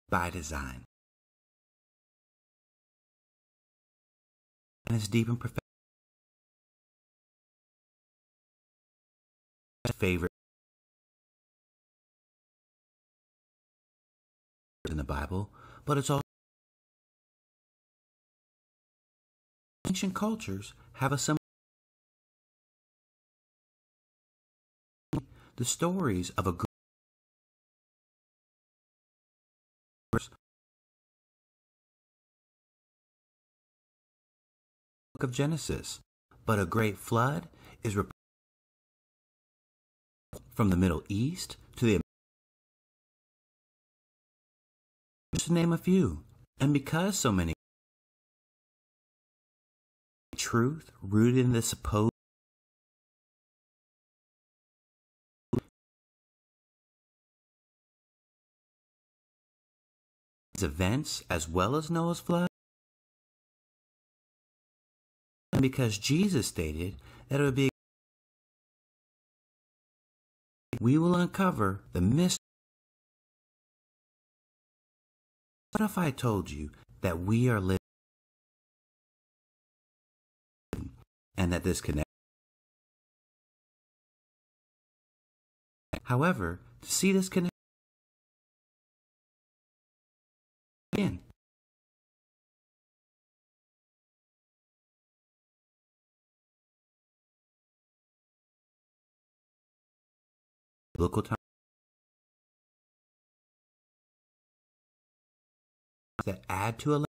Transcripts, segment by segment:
by design. And its deep and profound favorite in the Bible, but it's also ancient cultures have a similar. The stories of a group of Genesis, but a great flood is from the Middle East to the just to name a few. And because so many truth rooted in the supposed events as well as Noah's flood, and because Jesus stated that it would be, we will uncover the mystery. What if I told you that we are living and that this connection? However, to see this connection again, biblical time that add to a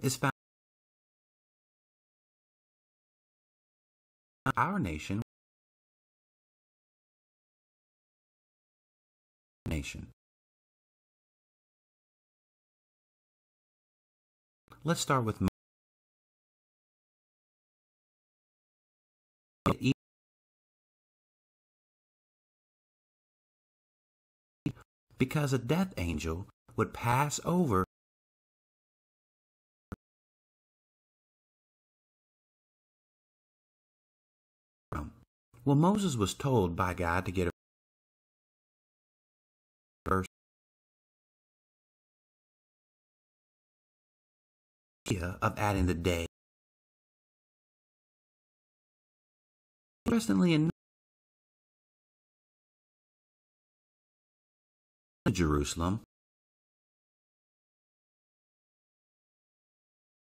is found in our nation. Let's start with because a death angel would pass over well, Moses was told by God to get a verse of adding the day. Interestingly enough, Jerusalem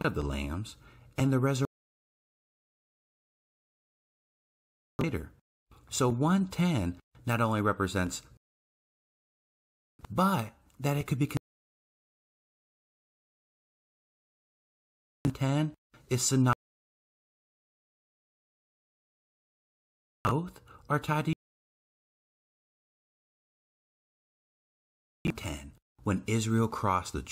of the lambs and the resurrection later. So 110 not only represents, but that it could be 10 is synonymous. Both are tied to 10 when Israel crossed the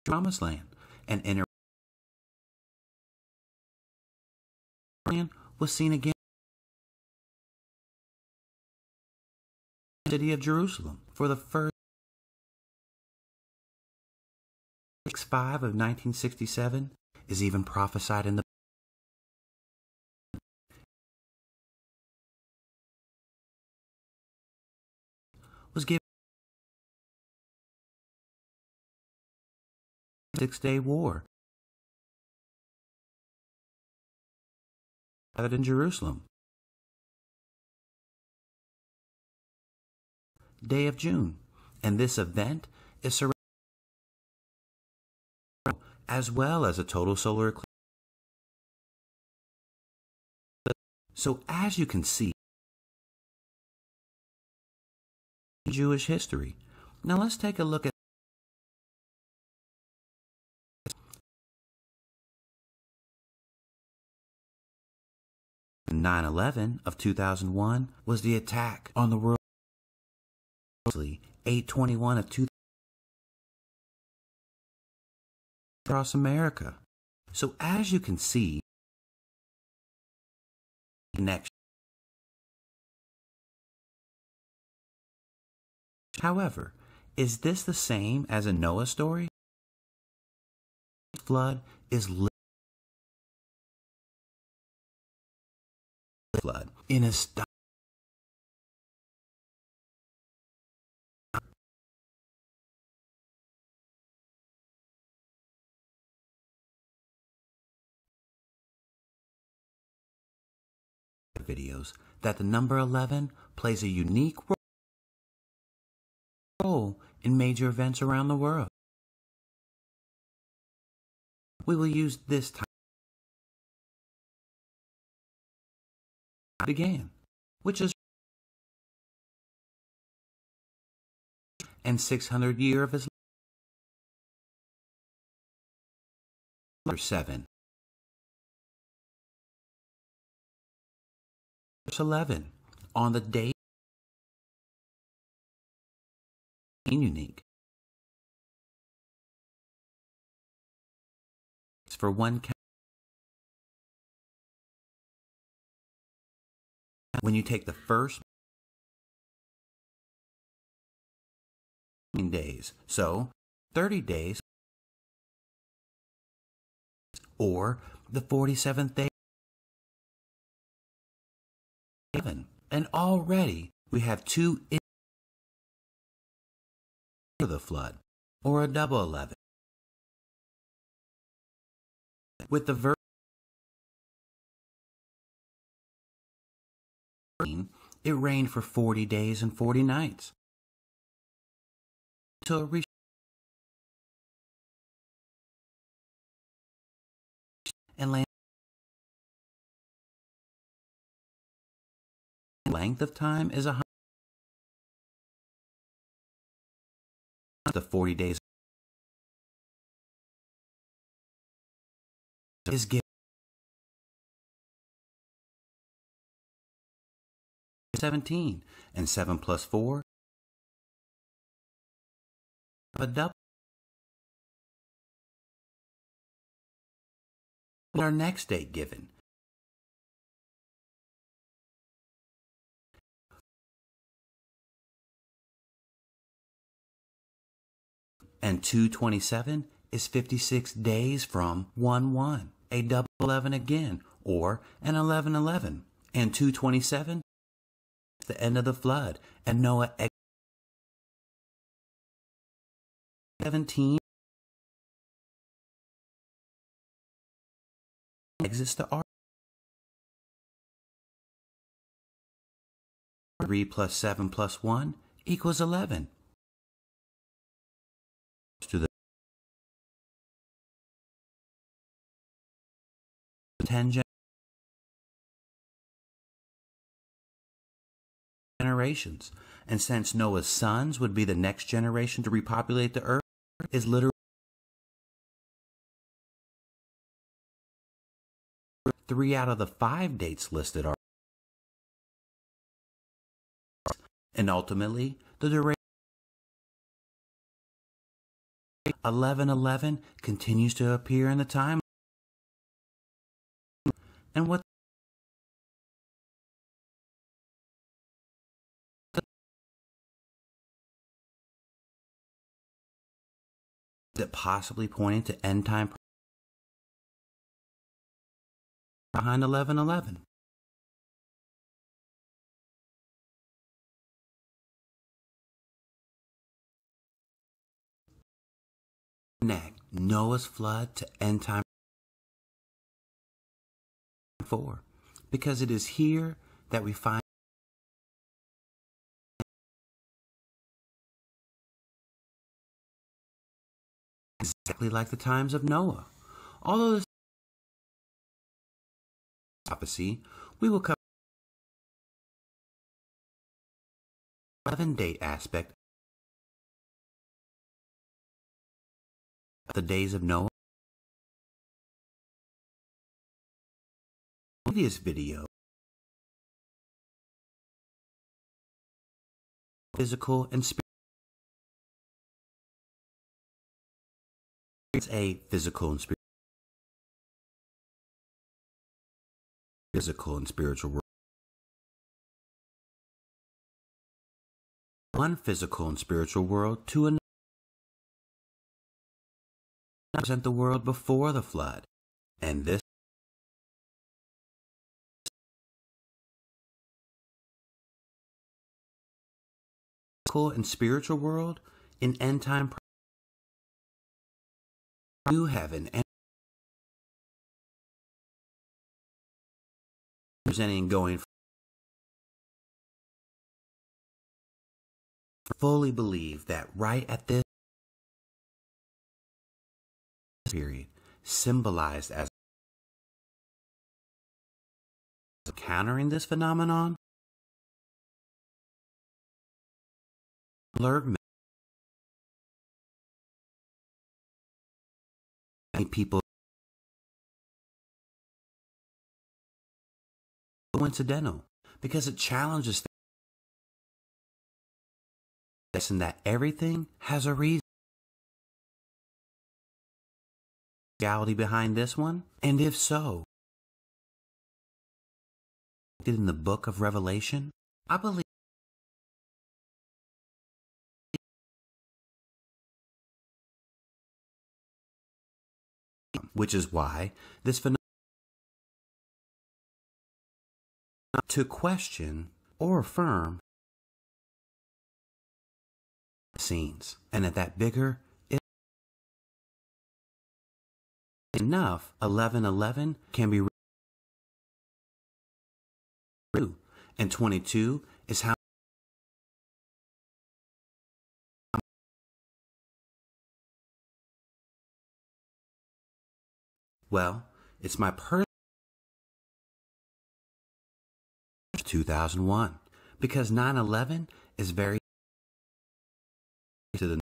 Promised Land and entered was seen again in the city of Jerusalem for the first 5 of 1967 is even prophesied in the was given 6-day war gathered in Jerusalem. Day of June, and this event is surrounded as well as a total solar eclipse. So as you can see, Jewish history. Now let's take a look at 9/11 of 2001 was the attack on the world. 8/21 of 2000 across America. So as you can see, connection. However, is this the same as a Noah story? Flood is flood in a videos that the number 11 plays a unique role in major events around the world. We will use this time began, which is and 600 year of his life. 7. Verse 11. On the day unique. It's for one count. When you take the first days, so 30 days, or the 47th day, and already we have 2 of the flood, or a double 11. With the verse, it rained for 40 days and 40 nights. Till it reached and land. Length of time is 100. The 40 days is given 17, and 7 plus 4 a double. Our next date given and 227 is 56 days from 1-1, a double 11 again, or an 11-11, and 227 is the end of the flood, and Noah 17 exits the ark. 3 plus 7 plus 1 equals 11. To the 10 generations, and since Noah's sons would be the next generation to repopulate the earth, is literally 3 out of the 5 dates listed are, and ultimately the duration 1111 continues to appear in the time. And what that possibly pointing to end time behind 1111? Connect Noah's flood to end time 4, because it is here that we find exactly like the times of Noah. Although this prophecy, we will cover 11 date aspect of the days of Noah. Previous video, physical and spiritual. It's a physical and spiritual world. One physical and spiritual world to another. Represent the world before the flood, and this physical and spiritual world in end time new heaven and presenting going fully believe that right at this period symbolized as countering this phenomenon many people coincidental because it challenges this and that everything has a reason reality behind this one, and if so in the book of Revelation, I believe which is why this phenomenon to question or affirm scenes, and at that bigger enough 11:11 can be true, and 22 is how well it's my personal 2001 because 9/11 is very to the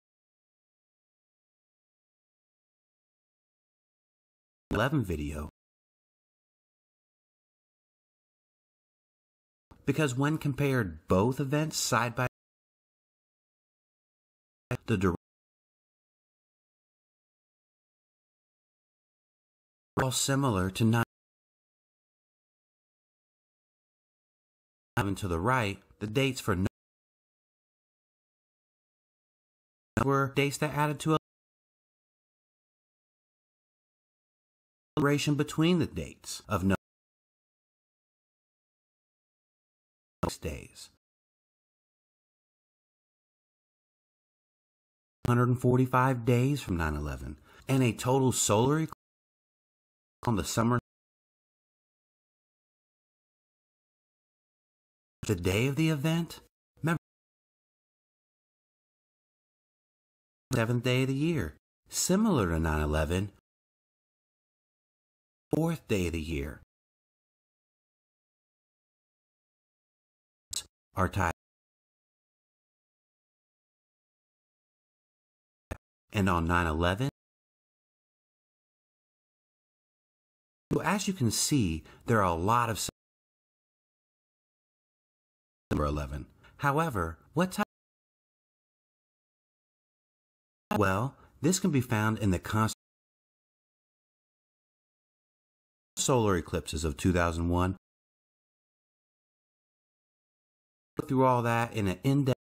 11 video because when compared both events side by the direct all similar to 9/11 to the right, the dates for were dates that added to a celebration between the dates of no days. 145 days from 9/11 and a total solar eclipse on the summer the day of the event. Remember, 7th day of the year, similar to 9/11, 4th day of the year are tied. And on 9/11, so as you can see, there are a lot of number 11. However, what type? Well, this can be found in the constant solar eclipses of 2001. Through all that in an in-depth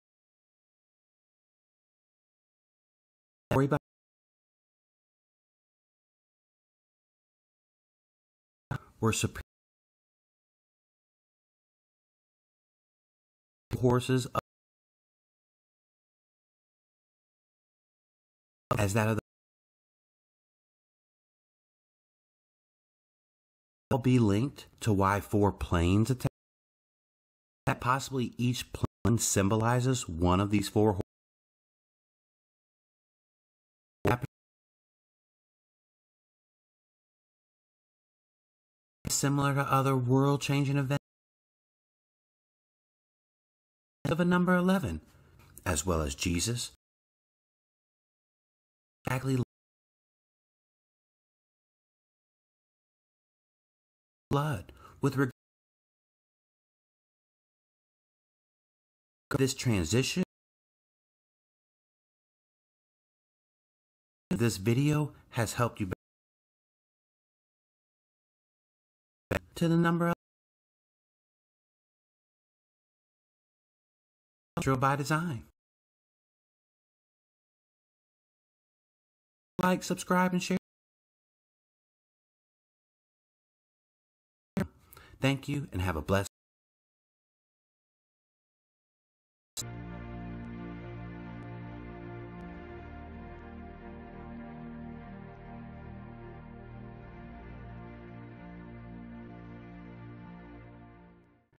worry about were superior horses as that of the all be linked to why 4 planes attack that possibly each plane symbolizes one of these 4 horses. Similar to other world-changing events of a number 11, as well as Jesus exactly blood with regard to this transition. This video has helped you to the number by design. Like, subscribe, and share. Thank you, and have a blessed